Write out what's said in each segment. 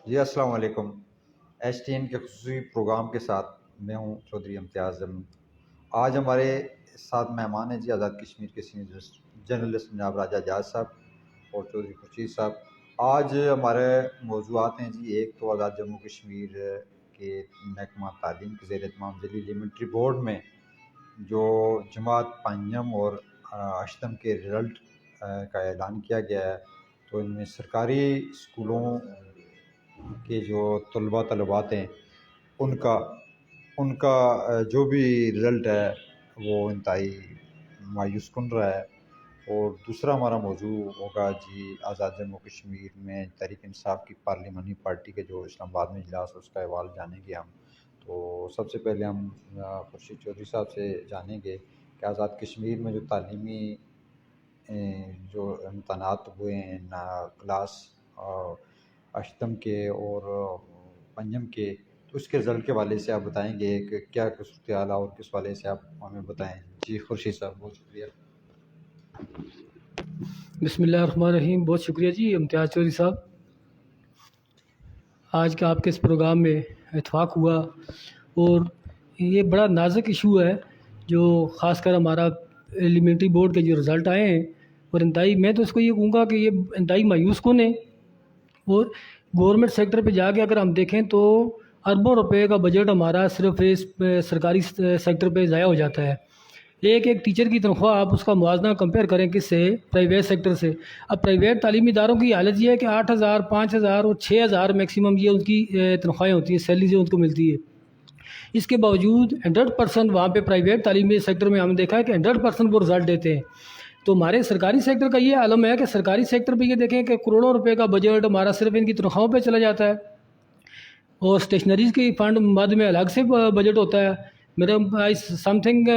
جی السلام علیکم۔ S T N کے خصوصی پروگرام کے ساتھ میں ہوں چودھری امتیاز احمد۔ آج ہمارے ساتھ مہمان ہیں جی آزاد کشمیر کے سینئر جرنلسٹ جناب راجہ جاز صاحب اور چودھری خورشید صاحب۔ آج ہمارے موضوعات ہیں جی، ایک تو آزاد جموں کشمیر کے محکمہ تعلیم کے زیر اہتمام ذیلی ایلیمنٹری بورڈ میں جو جماعت پانچم اور اشتم کے رزلٹ کا اعلان کیا گیا ہے، تو ان میں سرکاری اسکولوں کے جو طلبات ہیں ان کا جو بھی رزلٹ ہے وہ انتہائی مایوس کن رہا ہے۔ اور دوسرا ہمارا موضوع ہوگا جی آزاد جموں کشمیر میں تحریک انصاف کی پارلیمانی پارٹی کے جو اسلام آباد میں اجلاس اس کا احوال جانیں گے ہم۔ تو سب سے پہلے ہم خورشید چودھری صاحب سے جانیں گے کہ آزاد کشمیر میں جو تعلیمی جو امتحانات ہوئے ہیں کلاس اشتم کے اور پنجم کے، تو اس کے رزلٹ کے حوالے سے آپ بتائیں گے کہ کیا صورتحال اور کس حوالے سے آپ ہمیں بتائیں۔ جی خورشید صاحب، بہت شکریہ۔ بسم اللہ الرحمن الرحیم۔ بہت شکریہ جی امتیاز چودھری صاحب، آج کا آپ کے اس پروگرام میں اتفاق ہوا، اور یہ بڑا نازک ایشو ہے جو خاص کر ہمارا ایلیمنٹری بورڈ کے جو رزلٹ آئے ہیں، اور انتہائی میں تو اس کو یہ کہوں گا کہ یہ انتہائی مایوس کن ہے۔ اور گورنمنٹ سیکٹر پہ جا کے اگر ہم دیکھیں تو اربوں روپے کا بجٹ ہمارا صرف اس سرکاری سیکٹر پہ ضائع ہو جاتا ہے۔ ایک ٹیچر کی تنخواہ آپ اس کا موازنہ کمپیئر کریں کس سے؟ پرائیویٹ سیکٹر سے۔ اب پرائیویٹ تعلیمی اداروں کی حالت یہ ہے کہ 8,000 5,000 اور 6,000 میکسیمم یہ ان کی تنخواہیں ہوتی ہیں، سیلریز ان کو ملتی ہے۔ اس کے باوجود 100% وہاں پہ پرائیویٹ تعلیمی سیکٹر میں ہم نے دیکھا ہے کہ 100% وہ رزلٹ دیتے ہیں۔ تو ہمارے سرکاری سیکٹر کا یہ عالم ہے کہ سرکاری سیکٹر پہ یہ دیکھیں کہ کروڑوں روپے کا بجٹ ہمارا صرف ان کی تنخواہوں پہ چلا جاتا ہے، اور اسٹیشنریز کی فنڈ مد میں الگ سے بجٹ ہوتا ہے۔ میرا سم تھنگ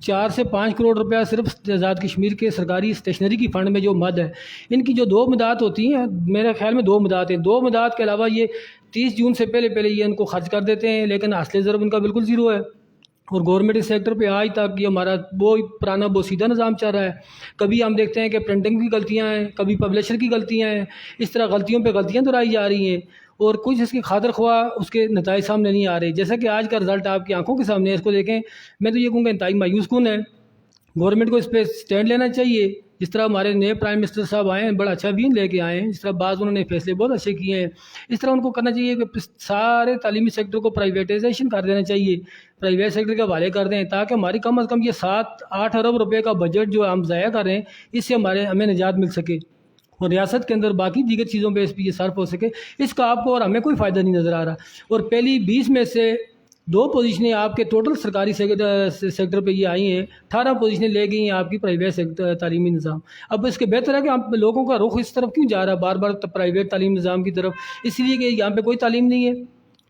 4 سے 5 کروڑ روپیہ صرف آزاد کشمیر کے سرکاری اسٹیشنری کی فنڈ میں جو مد ہے، ان کی جو 2 مدات ہوتی ہیں، میرے خیال میں 2 مدات ہیں، 2 مدات کے علاوہ یہ 30 جون سے پہلے یہ ان کو خرچ کر دیتے ہیں، لیکن حاصل ضرب ان کا بالکل زیرو ہے۔ اور گورنمنٹ سیکٹر پہ آج تک یہ ہمارا وہ پرانا بوسیدہ نظام چل رہا ہے۔ کبھی ہم دیکھتے ہیں کہ پرنٹنگ کی غلطیاں ہیں، کبھی پبلشر کی غلطیاں ہیں، اس طرح غلطیوں پہ غلطیاں دہرائی جا رہی ہیں، اور کچھ اس کی خاطر خواہ اس کے نتائج سامنے نہیں آ رہے۔ جیسا کہ آج کا رزلٹ آپ کی آنکھوں کے سامنے ہے، اس کو دیکھیں، میں تو یہ کہوں گا انتہائی مایوس کن ہے۔ گورنمنٹ کو اس پہ سٹینڈ لینا چاہیے۔ جس طرح ہمارے نئے پرائم منسٹر صاحب آئے ہیں، بڑا اچھا وین لے کے آئے ہیں، جس طرح بعض انہوں نے فیصلے بہت اچھے کیے ہیں، اس طرح ان کو کرنا چاہیے کہ سارے تعلیمی سیکٹر کو پرائیویٹائزیشن کر دینا چاہیے، پرائیویٹ سیکٹر کے حوالے کر دیں، تاکہ ہماری کم از کم یہ 7-8 ارب روپے کا بجٹ جو ہم ضائع کر رہے ہیں، اس سے ہمیں نجات مل سکے، اور ریاست کے اندر باقی دیگر چیزوں پہ اس پہ یہ صرف ہو سکے۔ اس کا آپ کو اور ہمیں کوئی فائدہ نہیں نظر آ رہا۔ اور پہلی 20 میں سے 2 پوزیشنیں آپ کے ٹوٹل سرکاری سیکٹر پہ یہ آئی ہیں، 18 پوزیشنیں لے گئی ہیں آپ کی پرائیویٹ تعلیمی نظام۔ اب اس کے بہتر ہے کہ ہم لوگوں کا رخ اس طرف کیوں جا رہا ہے بار بار پرائیویٹ تعلیم نظام کی طرف؟ اس لیے کہ یہاں پہ کوئی تعلیم نہیں ہے،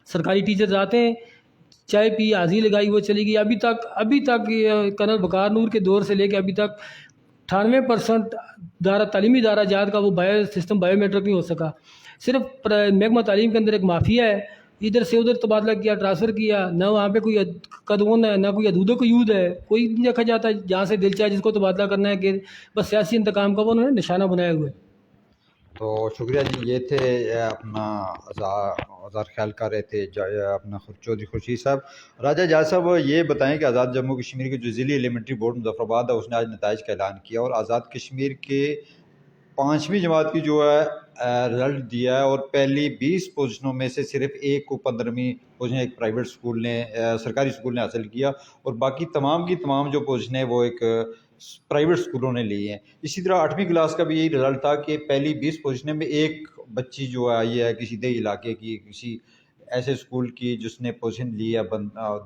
سرکاری ٹیچرز آتے ہیں، چائے پی، حاضری لگائی، وہ چلی گئی۔ ابھی تک کرنل وقار نور کے دور سے لے کے ابھی تک 98% تعلیمی ادارہ جات کا وہ سسٹم بایو میٹرک نہیں ہو سکا۔ صرف محکمہ تعلیم کے اندر ایک مافیا ہے، ادھر سے ادھر تبادلہ کیا، ٹرانسفر کیا، نہ وہاں پہ کوئی قدغن ہے، نہ کوئی حدود و قیود ہے، کوئی نہیں دیکھا جاتا، جہاں سے دل چاہے جس کو تبادلہ کرنا ہے، کہ بس سیاسی انتقام کا وہ انہوں نے نشانہ بنایا ہوا ہے۔ تو شکریہ جی، یہ تھے اپنا آزاد خیال کر رہے تھے اپنا چودھری خورشید صاحب۔ راجہ جاز صاحب یہ بتائیں کہ آزاد جموں کشمیر کے جو ضلعی ایلیمنٹری بورڈ مظفر آباد ہے، اس نے آج نتائج کا اعلان کیا، اور آزاد کشمیر کے 5ویں جماعت کی جو ہے رزلٹ دیا ہے، اور پہلی 20 پوزیشنوں میں سے صرف ایک کو 15ویں پوزیشن ایک پرائیویٹ اسکول نے سرکاری اسکول نے حاصل کیا، اور باقی تمام کی تمام جو پوزیشنیں وہ ایک پرائیویٹ اسکولوں نے لی ہیں۔ اسی طرح 8ویں کلاس کا بھی یہی رزلٹ تھا کہ پہلی 20 پوزیشنیں میں ایک بچی جو آئی ہے کسی دیہی علاقے کی، کسی ایسے اسکول کی جس نے پوزیشن لی ہے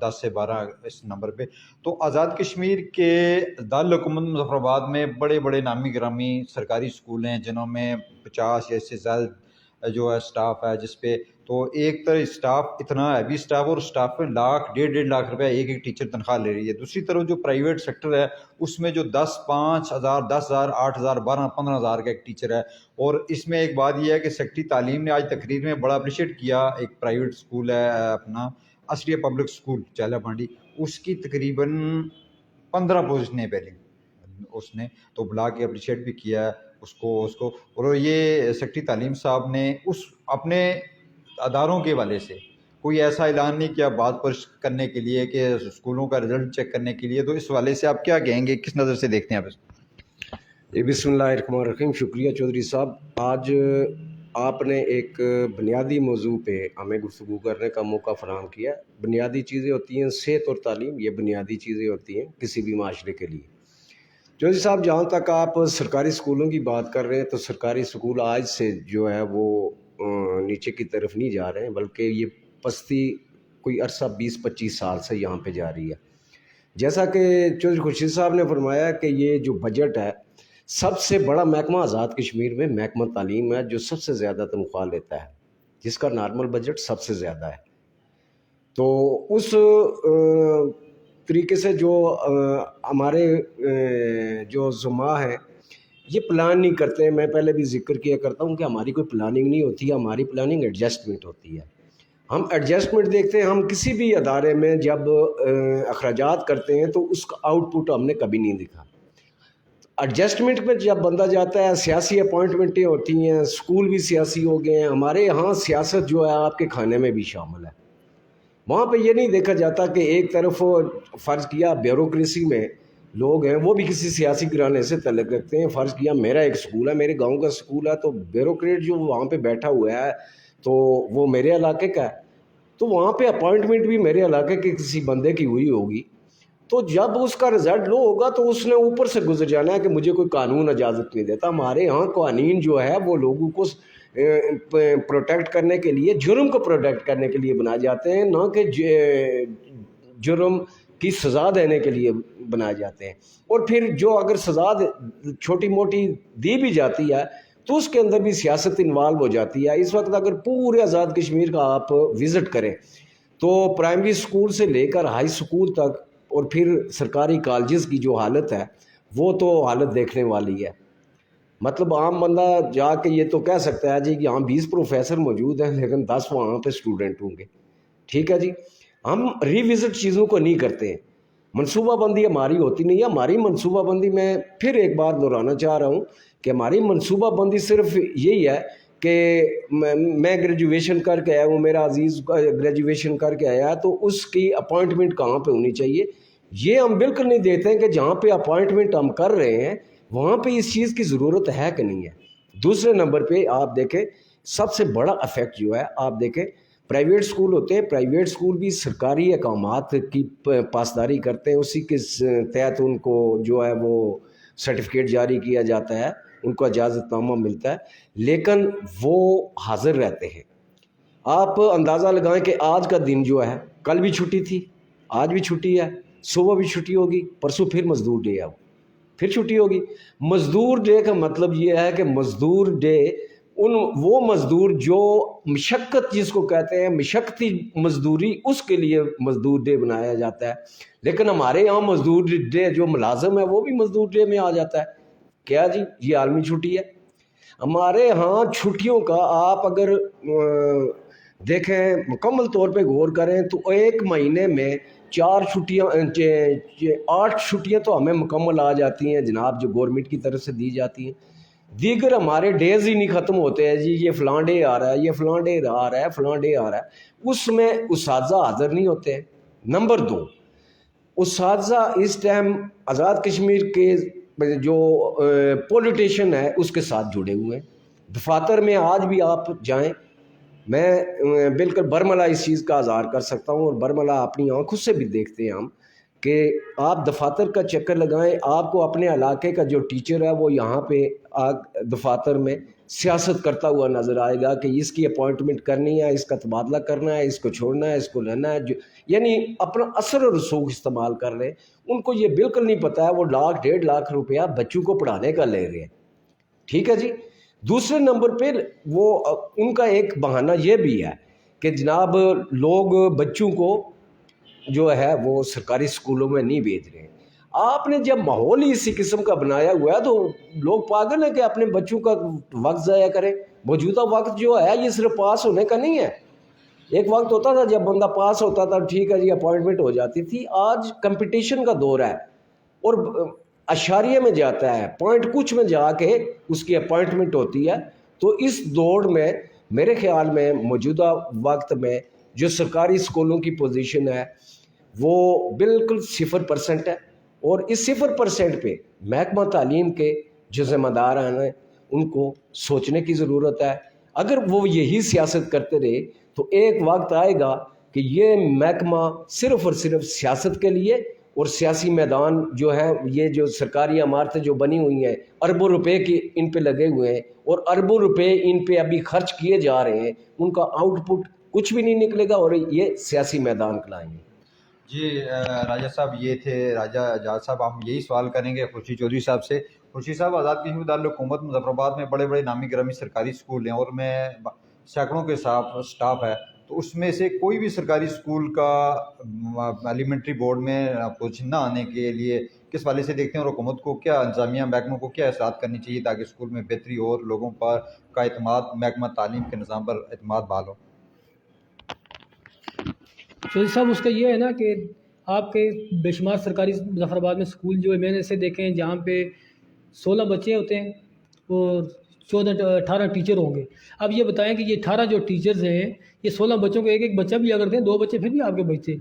10 سے 12 اس نمبر پہ۔ تو آزاد کشمیر کے دارالحکومت مظفر آباد میں بڑے بڑے نامی گرامی سرکاری اسکول ہیں، جنہوں میں 50 یا اس سے زیادہ جو ہے سٹاف ہے، جس پہ تو ایک طرح سٹاف اتنا ہیوی سٹاف، اور سٹاف پہ لاکھ 1.5 روپے ایک ٹیچر تنخواہ لے رہی ہے۔ دوسری طرف جو پرائیویٹ سیکٹر ہے، اس میں جو 5,000 10,000 8,000 12 15,000 کا ایک ٹیچر ہے۔ اور اس میں ایک بات یہ ہے کہ سیکٹری تعلیم نے آج تقریر میں بڑا اپریشیٹ کیا، ایک پرائیویٹ اسکول ہے اپنا عصریہ پبلک اسکول چیلا پانڈی، اس کی تقریباً 15 پوزیشنیں پہلے اس نے تو بلا کے اپریشیٹ بھی کیا ہے اس کو اور یہ سیکٹری تعلیم صاحب نے اس اپنے اداروں کے حوالے سے کوئی ایسا اعلان نہیں کیا بات پرس کرنے کے لیے کہ اسکولوں کا رزلٹ چیک کرنے کے لیے، تو اس حوالے سے آپ کیا کہیں گے، کس نظر سے دیکھتے ہیں آپ اس کو؟ بسم اللہ الرحمن الرحیم. شکریہ چودھری صاحب. آج آپ نے ایک بنیادی موضوع پہ ہمیں گفتگو کرنے کا موقع فراہم کیا. بنیادی چیزیں ہوتی ہیں صحت اور تعلیم، یہ بنیادی چیزیں ہوتی ہیں کسی بھی معاشرے کے لیے. چودھری صاحب جہاں تک آپ سرکاری اسکولوں کی بات کر رہے ہیں تو سرکاری اسکول آج سے جو ہے وہ نیچے کی طرف نہیں جا رہے ہیں، بلکہ یہ پستی کوئی عرصہ 20-25 سال سے یہاں پہ جاری ہے. جیسا کہ چودھری خورشید صاحب نے فرمایا کہ یہ جو بجٹ ہے، سب سے بڑا محکمہ آزاد کشمیر میں محکمہ تعلیم ہے جو سب سے زیادہ تنخواہ لیتا ہے، جس کا نارمل بجٹ سب سے زیادہ ہے. تو اس طریقے سے جو ہمارے جو زماں ہیں یہ پلان نہیں کرتے. میں پہلے بھی ذکر کیا کرتا ہوں کہ ہماری کوئی پلاننگ نہیں ہوتی ہے، ہماری پلاننگ ایڈجسٹمنٹ ہوتی ہے. ہم ایڈجسٹمنٹ دیکھتے ہیں. ہم کسی بھی ادارے میں جب اخراجات کرتے ہیں تو اس کا آؤٹ پٹ ہم نے کبھی نہیں دکھا. ایڈجسٹمنٹ پہ جب بندہ جاتا ہے، سیاسی اپوائنٹمنٹیں ہوتی ہیں، اسکول بھی سیاسی ہو گئے ہیں. ہمارے یہاں سیاست جو ہے آپ کے کھانے میں بھی شامل ہے. وہاں پہ یہ نہیں دیکھا جاتا کہ ایک طرف فرض کیا بیوروکریسی میں لوگ ہیں وہ بھی کسی سیاسی گھرانے سے تعلق رکھتے ہیں. فرض کیا میرا ایک اسکول ہے، میرے گاؤں کا اسکول ہے، تو بیوروکریٹ جو وہاں پہ بیٹھا ہوا ہے تو وہ میرے علاقے کا ہے، تو وہاں پہ اپوائنٹمنٹ بھی میرے علاقے کے کسی بندے کی ہوئی ہوگی. تو جب اس کا رزلٹ لو ہوگا تو اس نے اوپر سے گزر جانا ہے کہ مجھے کوئی قانون اجازت نہیں دیتا. ہمارے یہاں قوانین جو ہے وہ لوگوں کو پروٹیکٹ کرنے کے لیے، جرم کو پروٹیکٹ کرنے کے لیے بنائے جاتے ہیں، نہ کہ جرم کی سزا دینے کے لیے بنائے جاتے ہیں. اور پھر جو اگر سزا چھوٹی موٹی دی بھی جاتی ہے تو اس کے اندر بھی سیاست انوالو ہو جاتی ہے. اس وقت اگر پورے آزاد کشمیر کا آپ وزٹ کریں تو پرائمری اسکول سے لے کر ہائی اسکول تک اور پھر سرکاری کالجز کی جو حالت ہے وہ تو حالت دیکھنے والی ہے. مطلب عام بندہ جا کے یہ تو کہہ سکتا ہے جی کہ ہاں 20 پروفیسر موجود ہیں لیکن 10 وہاں پہ اسٹوڈنٹ ہوں گے. ٹھیک ہے جی، ہم ری وزٹ چیزوں کو نہیں کرتے ہیں. منصوبہ بندی ہماری ہوتی نہیں ہے. ہماری منصوبہ بندی، میں پھر ایک بات دہرانا چاہ رہا ہوں کہ ہماری منصوبہ بندی صرف یہی ہے کہ میں گریجویشن کر کے آیا ہوں، میرا عزیز گریجویشن کر کے آیا ہے تو اس کی اپوائنٹمنٹ کہاں پہ ہونی چاہیے. یہ ہم بالکل نہیں دیتے ہیں کہ جہاں پہ اپوائنٹمنٹ ہم کر رہے ہیں وہاں پہ اس چیز کی ضرورت ہے کہ نہیں ہے. دوسرے نمبر پہ آپ دیکھیں سب سے بڑا افیکٹ جو ہے، آپ دیکھیں پرائیویٹ اسکول ہوتے ہیں، پرائیویٹ اسکول بھی سرکاری اقامات کی پاسداری کرتے ہیں، اسی کے تحت ان کو جو ہے وہ سرٹیفکیٹ جاری کیا جاتا ہے، ان کو اجازت نامہ ملتا ہے، لیکن وہ حاضر رہتے ہیں. آپ اندازہ لگائیں کہ آج کا دن جو ہے، کل بھی چھٹی تھی، آج بھی چھٹی ہے، صبح بھی چھٹی ہوگی، پرسوں پھر مزدور ڈے ہے، پھر چھٹی ہوگی. مزدور ڈے کا مطلب یہ ہے کہ مزدور ڈے وہ مزدور جو مشقت جس کو کہتے ہیں، مشقتی مزدوری، اس کے لیے مزدور ڈے بنایا جاتا ہے. لیکن ہمارے یہاں مزدور ڈے جو ملازم ہے وہ بھی مزدور ڈے میں آ جاتا ہے. کیا جی یہ عالمی چھٹی ہے؟ ہمارے ہاں چھٹیوں کا آپ اگر دیکھیں مکمل طور پہ غور کریں تو ایک مہینے میں 8 چھٹیاں تو ہمیں مکمل آ جاتی ہیں جناب، جو گورنمنٹ کی طرف سے دی جاتی ہیں. دیگر ہمارے ڈیز ہی نہیں ختم ہوتے ہیں جی، یہ فلاں ڈے آ رہا ہے، یہ فلاں ڈے آ رہا ہے، فلاں ڈے آ رہا ہے، اس میں اساتذہ حاضر نہیں ہوتے ہیں. نمبر 2، اساتذہ اس ٹائم آزاد کشمیر کے جو پولیٹیشین ہے اس کے ساتھ جڑے ہوئے ہیں. دفاتر میں آج بھی آپ جائیں، میں بالکل برملا اس چیز کا اظہار کر سکتا ہوں، اور برملا اپنی آنکھوں سے بھی دیکھتے ہیں ہم کہ آپ دفاتر کا چکر لگائیں، آپ کو اپنے علاقے کا جو ٹیچر ہے وہ یہاں پہ دفاتر میں سیاست کرتا ہوا نظر آئے گا کہ اس کی اپوائنٹمنٹ کرنی ہے، اس کا تبادلہ کرنا ہے، اس کو چھوڑنا ہے، اس کو لینا ہے، یعنی اپنا اثر و رسوخ استعمال کر رہے ہیں. ان کو یہ بالکل نہیں پتہ ہے وہ 1.5 لاکھ روپیہ بچوں کو پڑھانے کا لے رہے ہیں. ٹھیک ہے جی. دوسرے نمبر پہ وہ ان کا ایک بہانہ یہ بھی ہے کہ جناب لوگ بچوں کو جو ہے وہ سرکاری اسکولوں میں نہیں بھیج رہے ہیں. آپ نے جب ماحول ہی اسی قسم کا بنایا ہوا ہے تو لوگ پاگل ہیں کہ اپنے بچوں کا وقت ضائع کریں. موجودہ وقت جو ہے یہ صرف پاس ہونے کا نہیں ہے. ایک وقت ہوتا تھا جب بندہ پاس ہوتا تھا، ٹھیک ہے جی اپوائنٹمنٹ ہو جاتی تھی. آج کمپٹیشن کا دور ہے اور اشاریے میں جاتا ہے، پوائنٹ کچھ میں جا کے اس کی اپوائنٹمنٹ ہوتی ہے. تو اس دوڑ میں میرے خیال میں موجودہ وقت میں جو سرکاری اسکولوں کی پوزیشن ہے وہ بالکل 0% ہے، اور اس 0% پہ محکمہ تعلیم کے جو ذمہ دار ہیں ان کو سوچنے کی ضرورت ہے۔ اگر وہ یہی سیاست کرتے رہے تو ایک وقت آئے گا کہ یہ محکمہ صرف اور صرف سیاست کے لیے، اور سیاسی میدان جو ہے یہ جو سرکاری عمارتیں جو بنی ہوئی ہیں اربوں روپے کی ان پہ لگے ہوئے ہیں، اور اربوں روپے ان پہ ابھی خرچ کیے جا رہے ہیں، ان کا آؤٹ پٹ کچھ بھی نہیں نکلے گا، اور یہ سیاسی میدان کھلائیں گے۔ جی راجہ صاحب یہ تھے راجہ اعجاز صاحب. ہم یہی سوال کریں گے خورشید چودھری صاحب سے. خورشید صاحب، آزاد کشمیر دارالحکومت مظفر آباد میں بڑے بڑے نامی گرامی سرکاری اسکول ہیں اور میں سینکڑوں کے سٹاف ہے، تو اس میں سے کوئی بھی سرکاری اسکول کا ایلیمنٹری بورڈ میں پوزیشن نہ آنے کے لیے کس والے سے دیکھتے ہیں، اور حکومت کو کیا، انتظامیہ محکموں کو کیا احساسات کرنی چاہیے تاکہ اسکول میں بہتری ہو اور لوگوں پر کا اعتماد محکمہ تعلیم کے نظام پر اعتماد بحال ہو؟ چودھری صاحب اس کا یہ ہے نا کہ آپ کے بے شمار سرکاری مظفر آباد میں اسکول جو ہے میں نے ایسے دیکھے ہیں جہاں پہ 16 بچے ہوتے ہیں اور 18 ٹیچر ہوں گے. اب یہ بتائیں کہ یہ 18 جو ٹیچرز ہیں یہ 16 بچوں کو ایک ایک بچہ بھی اگر دیں 2 بچے پھر بھی آپ کے بچے.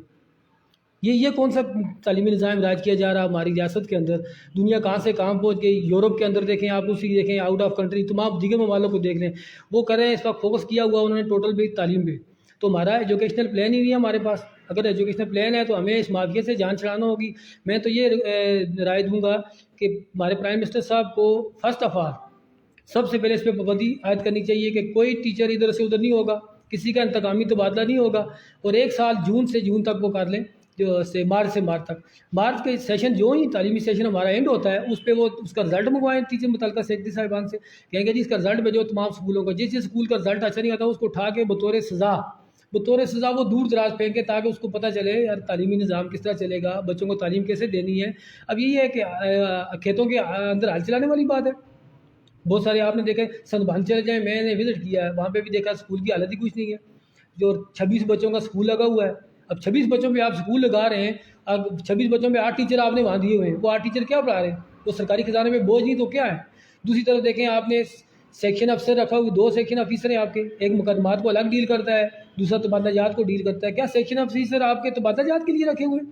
یہ کون سا تعلیمی نظام راج کیا جا رہا ہماری ریاست کے اندر؟ دنیا کہاں سے کہاں پہنچ گئی. یورپ کے اندر دیکھیں آپ، اسی دیکھیں آؤٹ آف کنٹری تمام دیگر ممالک کو دیکھ لیں، وہ کر رہے ہیں اس وقت فوکس کیا ہوا انہوں نے ٹوٹل بھی تعلیم پہ. تو ہمارا ایجوکیشنل پلان ہی نہیں ہے ہمارے پاس. اگر ایجوکیشنل پلان ہے تو ہمیں اس مافیا سے جان چھڑانا ہوگی. میں تو یہ رائے دوں گا کہ ہمارے پرائم منسٹر صاحب کو فرسٹ آف آل سب سے پہلے اس پہ پابندی عائد کرنی چاہیے کہ کوئی ٹیچر ادھر سے ادھر نہیں ہوگا، کسی کا انتقامی تبادلہ نہیں ہوگا، اور 1 سال جون سے جون تک وہ کر لیں، جو مارچ سے مارچ تک. مارچ کے سیشن جو ہی تعلیمی سیشن ہمارا اینڈ ہوتا ہے اس پہ وہ اس کا رزلٹ منگوائیں ٹیچر متعلقہ سیکرٹری صاحبان سے، کہیں گے جی اس کا رزلٹ بھیجو تمام اسکولوں کو. جس اسکول کا رزلٹ اچھا نہیں آتا اس کو اٹھا کے بطور سزا وہ دور دراز پھینکے تاکہ اس کو پتہ چلے یار تعلیمی نظام کس طرح چلے گا، بچوں کو تعلیم کیسے دینی ہے. اب یہی ہے کہ کھیتوں کے اندر ہل چلانے والی بات ہے. بہت سارے آپ نے دیکھے سنبھال چلے جائیں، میں نے وزٹ کیا ہے وہاں پہ بھی دیکھا اسکول کی حالت ہی کچھ نہیں ہے. جو 26 بچوں کا اسکول لگا ہوا ہے، اب 26 بچوں پہ آپ اسکول لگا رہے ہیں، اب 26 بچوں پہ 8 ٹیچر آپ نے وہاں دیے ہوئے ہیں، وہ 8 ٹیچر کیا پڑھا رہے ہیں؟ وہ سرکاری خزانے میں بوجھ نہیں تو کیا ہے؟ دوسری طرف دیکھیں آپ نے سیکشن افسر رکھا ہوا، 2 سیکشن افیسر ہیں آپ کے، ایک مقدمات کو الگ ڈیل کرتا ہے، دوسرا تبادلہ جات کو ڈیل کرتا ہے. کیا سیکشن افیسر آپ کے تبادلہ جات کے لیے رکھے ہوئے ہیں؟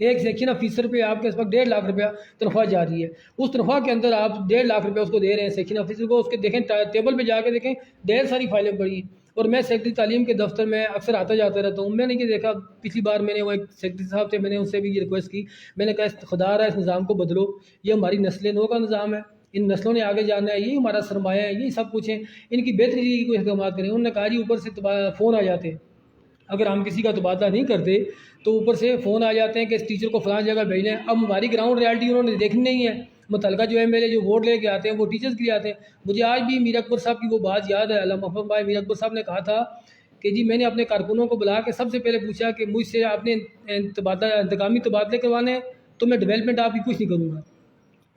ایک سیکشن افیسر پہ آپ کے اس وقت 1.5 لاکھ روپیہ تنخواہ جا رہی ہے. اس تنخواہ کے اندر آپ 1.5 لاکھ روپیہ اس کو دے رہے ہیں سیکشن افیسر کو. اس کے دیکھیں ٹیبل پہ جا کے دیکھیں ڈھیر ساری فائلیں پڑی ہیں. اور میں سیکرٹری تعلیم کے دفتر میں اکثر آتا جاتا رہتا ہوں. میں نے یہ دیکھا پچھلی بار میں نے وہ ایک سیکرٹری صاحب تھے، میں نے ان سے بھی یہ ریکویسٹ کی، میں نے کہا خدا رہا اس نظام کو بدلو، یہ ہماری نسل نو کا نظام ہے، ان نسلوں نے آگے جانا ہے، یہی ہمارا سرمایہ ہے، یہی سب کچھ ہے، ان کی بہتری کی کوئی اقدامات کریں. انہوں نے کہا جی اوپر سے فون آ جاتے ہیں، اگر ہم کسی کا تبادلہ نہیں کرتے تو اوپر سے فون آ جاتے ہیں کہ اس ٹیچر کو فلاں جگہ بھیج لیں. اب ہماری گراؤنڈ ریالٹی انہوں نے دیکھنی نہیں ہے. متعلقہ جو ایم ایل اے جو ووٹ لے کے آتے ہیں وہ ٹیچرز کے لیے آتے ہیں. مجھے آج بھی میر اکبر صاحب کی وہ بات یاد ہے، علامہ محمد بھائی میر اکبر صاحب نے کہا تھا کہ جی میں نے اپنے کارکنوں کو بلا کے سب سے پہلے پوچھا کہ مجھ سے آپ نے انتقامی تبادلے کروانے ہیں تو میں ڈیولپمنٹ آپ کی کچھ نہیں کروں گا،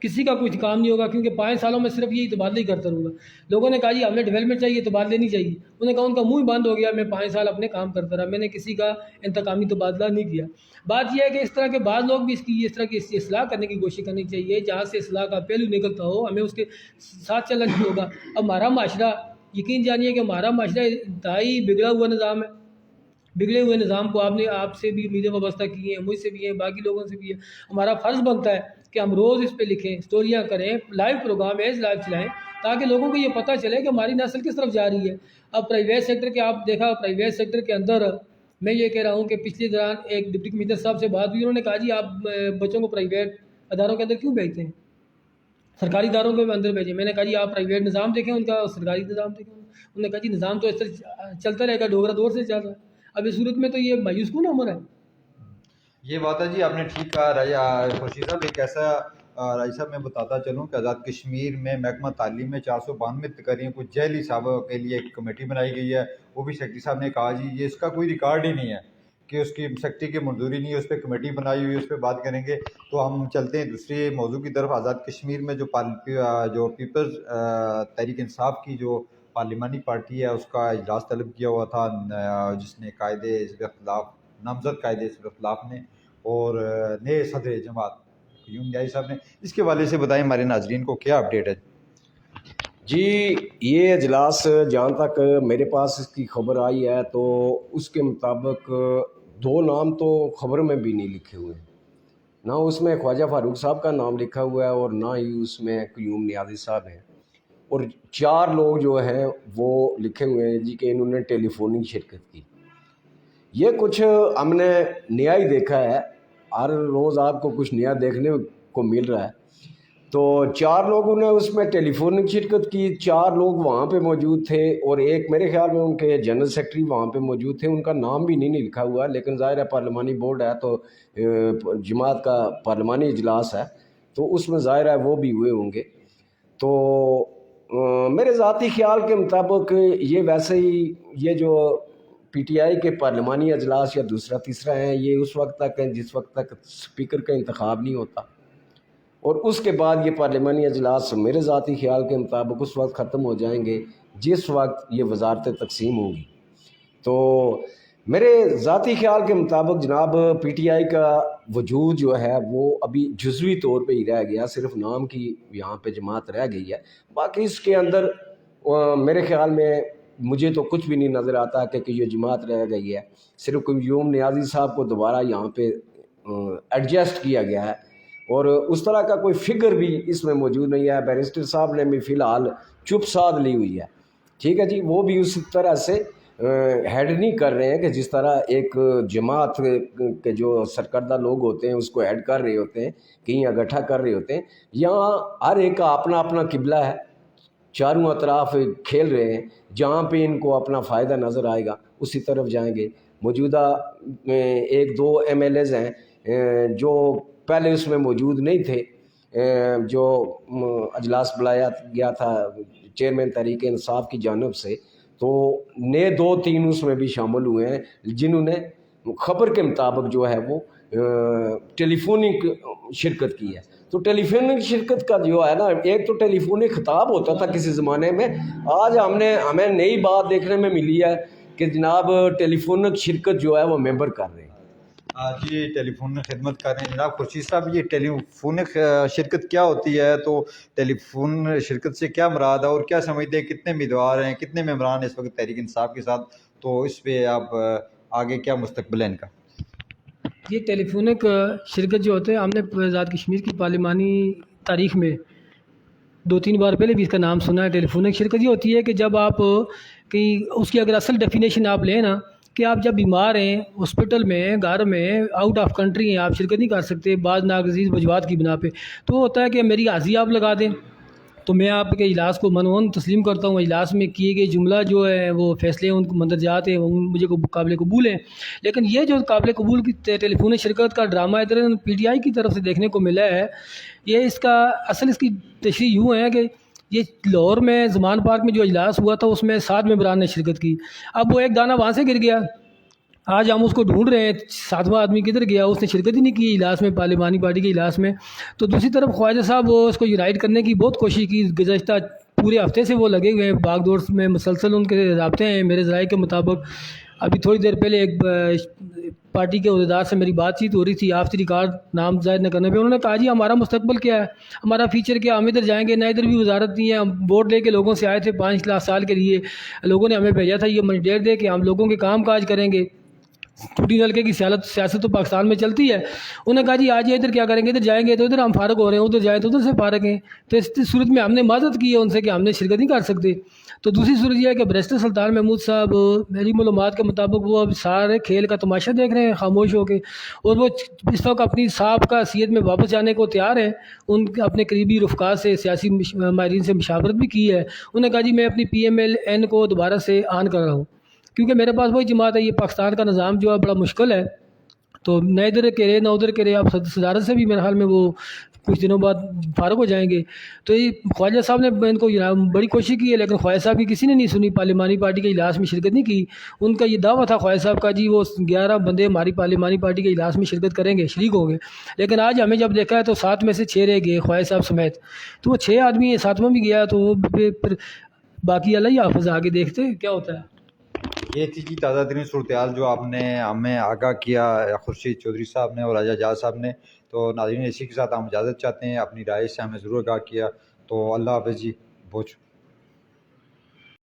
کسی کا کچھ کام نہیں ہوگا، کیونکہ 5 سالوں میں صرف یہی تبادلے ہی کرتا رہوں گا. لوگوں نے کہا جی ہمیں ڈیولپمنٹ چاہیے، تبادلے نہیں چاہیے. انہوں نے کہا ان کا منہ ہی بند ہو گیا، میں 5 سال اپنے کام کرتا رہا، میں نے کسی کا انتقامی تبادلہ نہیں کیا. بات یہ ہے کہ اس طرح کے بعض لوگ بھی اس طرح کی اصلاح کرنے کی کوشش کرنی چاہیے، جہاں سے اصلاح کا پہلو نکلتا ہو ہمیں اس کے ساتھ چلنا چاہیے ہوگا. اب ہمارا معاشرہ، یقین جانیے کہ ہمارا معاشرہ انتہائی بگڑا ہوا نظام ہے. بگڑے ہوئے نظام کو آپ سے بھی امیدیں وابستہ کی ہیں، مجھ سے بھی ہیں، باقی لوگوں سے بھی ہے. ہمارا فرض بنتا ہے کہ ہم روز اس پہ لکھیں، اسٹوریاں کریں، لائیو پروگرام لائیو چلائیں تاکہ لوگوں کو یہ پتہ چلے کہ ہماری نسل کس طرف جا رہی ہے. اب پرائیویٹ سیکٹر کے آپ دیکھا، پرائیویٹ سیکٹر کے اندر میں یہ کہہ رہا ہوں کہ پچھلے دوران ایک ڈپٹی کمشنر صاحب سے بات ہوئی، انہوں نے کہا جی آپ بچوں کو پرائیویٹ اداروں کے اندر کیوں بھیجتے ہیں، سرکاری اداروں کے اندر بھیجیں. میں نے کہا جی آپ پرائیویٹ نظام دیکھیں ان کا اور سرکاری نظام دیکھیں. انہوں نے کہا جی نظام تو اس طرح چلتا رہے گا، ڈوگرا دور سے چل رہا ہے. اب اس صورت میں تو یہ مایوس کن عمر ہے. یہ بات ہے جی، آپ نے ٹھیک کہا راجہ خورشید صاحب. ایک ایسا راجہ صاحب میں بتاتا چلوں کہ آزاد کشمیر میں محکمہ تعلیم میں 492 تقریریں کچھ جیلی صاحب کے لیے ایک کمیٹی بنائی گئی ہے. وہ بھی سیکرٹری صاحب نے کہا جی یہ اس کا کوئی ریکارڈ ہی نہیں ہے کہ اس کی سیکرٹری کی منظوری نہیں ہے، اس پہ کمیٹی بنائی ہوئی ہے، اس پہ بات کریں گے. تو ہم چلتے ہیں دوسرے موضوع کی طرف. آزاد کشمیر میں جو پیپلز تحریک انصاف کی جو پارلیمانی پارٹی ہے اس کا اجلاس طلب کیا ہوا تھا، جس نے نامزد قائد حزب اختلاف نے اور نئے صدر جماعت قیوم نیازی صاحب نے. اس کے حوالے سے بتائیں ہمارے ناظرین کو کیا اپڈیٹ ہے؟ جی یہ اجلاس جہاں تک میرے پاس اس کی خبر آئی ہے تو اس کے مطابق 2 نام تو خبر میں بھی نہیں لکھے ہوئے ہیں، نہ اس میں خواجہ فاروق صاحب کا نام لکھا ہوا ہے اور نہ ہی اس میں قیوم نیازی صاحب ہیں، اور 4 لوگ جو ہیں وہ لکھے ہوئے ہیں جی کہ انہوں نے ٹیلی فونک شرکت کی۔ یہ کچھ ہم نے نیا ہی دیکھا ہے، ہر روز آپ کو کچھ نیا دیکھنے کو مل رہا ہے۔ تو 4 لوگوں نے اس میں ٹیلی فونک شرکت کی، 4 لوگ وہاں پہ موجود تھے اور ایک میرے خیال میں ان کے جنرل سیکرٹری وہاں پہ موجود تھے، ان کا نام بھی نہیں لکھا ہوا، لیکن ظاہر ہے پارلیمانی بورڈ ہے تو جماعت کا پارلیمانی اجلاس ہے تو اس میں ظاہر ہے وہ بھی ہوئے ہوں گے۔ تو میرے ذاتی خیال کے مطابق یہ ویسے ہی یہ جو پی ٹی آئی کے پارلیمانی اجلاس یا دوسرا تیسرا ہیں یہ اس وقت تک ہیں جس وقت تک اسپیکر کا انتخاب نہیں ہوتا، اور اس کے بعد یہ پارلیمانی اجلاس میرے ذاتی خیال کے مطابق اس وقت ختم ہو جائیں گے جس وقت یہ وزارتیں تقسیم ہوں گی۔ تو میرے ذاتی خیال کے مطابق جناب پی ٹی آئی کا وجود جو ہے وہ ابھی جزوی طور پہ ہی رہ گیا، صرف نام کی یہاں پہ جماعت رہ گئی ہے، باقی اس کے اندر میرے خیال میں مجھے تو کچھ بھی نہیں نظر آتا کہ یہ جماعت رہ گئی ہے، صرف قیوم نیازی صاحب کو دوبارہ یہاں پہ ایڈجسٹ کیا گیا ہے، اور اس طرح کا کوئی فگر بھی اس میں موجود نہیں ہے۔ بیرسٹر صاحب نے بھی فی الحال چپ سادھ لی ہوئی ہے، ٹھیک ہے جی، وہ بھی اس طرح سے ہیڈ نہیں کر رہے ہیں کہ جس طرح ایک جماعت کے جو سرکردہ لوگ ہوتے ہیں اس کو ہیڈ کر رہے ہوتے ہیں، کہیں اکٹھا کر رہے ہوتے ہیں۔ یہاں ہر ایک کا اپنا اپنا قبلہ ہے، چاروں اطراف کھیل رہے ہیں، جہاں پہ ان کو اپنا فائدہ نظر آئے گا اسی طرف جائیں گے۔ موجودہ 1-2 ایم ایل ایز ہیں جو پہلے اس میں موجود نہیں تھے، جو اجلاس بلایا گیا تھا چیئرمین تحریک انصاف کی جانب سے، تو نئے 2-3 اس میں بھی شامل ہوئے ہیں جنہوں نے خبر کے مطابق جو ہے وہ ٹیلی فونک شرکت کی ہے۔ تو ٹیلی فونک شرکت کا جو ہے نا، ایک تو ٹیلی فونک خطاب ہوتا تھا کسی زمانے میں، آج ہمیں نئی بات دیکھنے میں ملی ہے کہ جناب ٹیلی فونک شرکت جو ہے وہ ممبر کر رہے ہیں۔ جی ٹیلی فون خدمت کر رہے ہیں جناب خورشید صاحب، یہ ٹیلی فونک شرکت کیا ہوتی ہے؟ تو ٹیلی فون شرکت سے کیا مراد ہے اور کیا سمجھتے ہیں کتنے امیدوار ہیں، کتنے ممبران اس وقت تحریک انصاف کے ساتھ؟ تو اس پہ آپ آگے کیا مستقبل ہے ان کا؟ یہ ٹیلی فونک شرکت جو ہوتے ہیں، ہم نے آزاد کشمیر کی پارلیمانی تاریخ میں 2-3 بار پہلے بھی اس کا نام سنا ہے۔ ٹیلی فونک شرکت یہ ہوتی ہے کہ جب آپ کہیں اس کی اگر اصل ڈیفینیشن آپ لیں نا کہ آپ جب بیمار ہیں، ہاسپٹل میں، گھر میں، آؤٹ آف کنٹری ہیں، آپ شرکت نہیں کر سکتے بعض ناگزیر وجوہات کی بنا پہ، تو وہ ہوتا ہے کہ میری حاضری آپ لگا دیں تو میں آپ کے اجلاس کو منون تسلیم کرتا ہوں، اجلاس میں کیے گئے جملہ جو ہے وہ فیصلے ان کو مندرجات ہیں مجھے قابل قبول ہیں۔ لیکن یہ جو قابل قبول کی ٹیلی فونک شرکت کا ڈرامہ ادھر پی ٹی آئی کی طرف سے دیکھنے کو ملا ہے، یہ اس کی تشریح یوں ہے کہ یہ لاہور میں زمان پارک میں جو اجلاس ہوا تھا اس میں 7 ممبران نے شرکت کی، اب وہ ایک دانہ وہاں سے گر گیا، آج ہم اس کو ڈھونڈ رہے ہیں 7واں آدمی کدھر گیا، اس نے شرکت ہی نہیں کی اجلاس میں، پارلیمانی پارٹی کے اجلاس میں۔ تو دوسری طرف خواجہ صاحب وہ اس کو یونائٹ کرنے کی بہت کوشش کی، گزشتہ پورے ہفتے سے وہ لگے ہوئے ہیں، بھاگ دوڑ میں مسلسل ان کے رابطے ہیں میرے ذرائع کے مطابق۔ ابھی تھوڑی دیر پہلے ایک پارٹی کے عہدیدار سے میری بات چیت ہو رہی تھی، آف دی ریکارڈ نام ظاہر نہ کرنے پہ، انہوں نے کہا جی ہمارا مستقبل کیا ہے، ہمارا فیچر کیا، ہم ادھر جائیں گے نہ، ادھر بھی وزارت نہیں ہے، ہم ووٹ لے کے لوگوں سے آئے تھے 5 سال کے لیے، لوگوں نے ہمیں بھیجا تھا یہ مینڈیٹ دے کہ ہم لوگوں کے کام کاج کریں گے، ٹوٹی نلکے کی سیاست تو پاکستان میں چلتی ہے۔ انہوں نے کہا جی آج ادھر کیا کریں گے، ادھر جائیں گے تو ادھر ہم فارغ ہو رہے ہیں، ادھر جائیں تو ادھر سے فارغ ہیں، تو اس صورت میں ہم نے معذرت کی ہے ان سے کہ ہم نے شرکت نہیں کر سکتے۔ تو دوسری صورت یہ ہے کہ بیرسٹر سلطان محمود صاحب میری معلومات کے مطابق وہ اب سارے کھیل کا تماشا دیکھ رہے ہیں خاموش ہو کے، اور وہ اس وقت اپنی سابقہ حیثیت میں واپس جانے کو تیار ہیں۔ ان اپنے قریبی رفقا سے، سیاسی ماہرین سے مشاورت بھی کی ہے، انہوں نے کہا جی میں اپنی پی ایم ایل این کو دوبارہ سے آن کر رہا ہوں، کیونکہ میرے پاس وہی جماعت ہے، یہ پاکستان کا نظام جو ہے بڑا مشکل ہے، تو نہ ادھر کرے نہ ادھر کرے، اب صدارت سے بھی میرے حال میں وہ کچھ دنوں بعد فارغ ہو جائیں گے۔ تو یہ خواجہ صاحب نے ان کو بڑی کوشش کی ہے، لیکن خواجہ صاحب کی کسی نے نہیں سنی، پارلیمانی پارٹی کے اجلاس میں شرکت نہیں کی۔ ان کا یہ دعویٰ تھا خواجہ صاحب کا جی وہ 11 بندے ہماری پارلیمانی پارٹی کے اجلاس میں شرکت کریں گے، شریک ہوں گے، لیکن آج ہمیں جب دیکھا ہے تو 7 میں سے 6 رہ گئے خواجہ صاحب سمیت، تو وہ 6 آدمی ہیں، 7واں بھی گیا، تو وہ پھر باقی اللہ ہی حافظ، آگے دیکھتے کیا ہوتا ہے۔ یہ تھی جی تازہ ترین صورتحال جو آپ نے ہمیں آگاہ کیا خورشید چودھری صاحب نے اور راجہ جاز صاحب نے۔ تو ناظرین اسی کے ساتھ ہم اجازت چاہتے ہیں، اپنی رائے سے ہمیں ضرور آگاہ کیا۔ تو اللہ حافظ جی، بہت شکریہ۔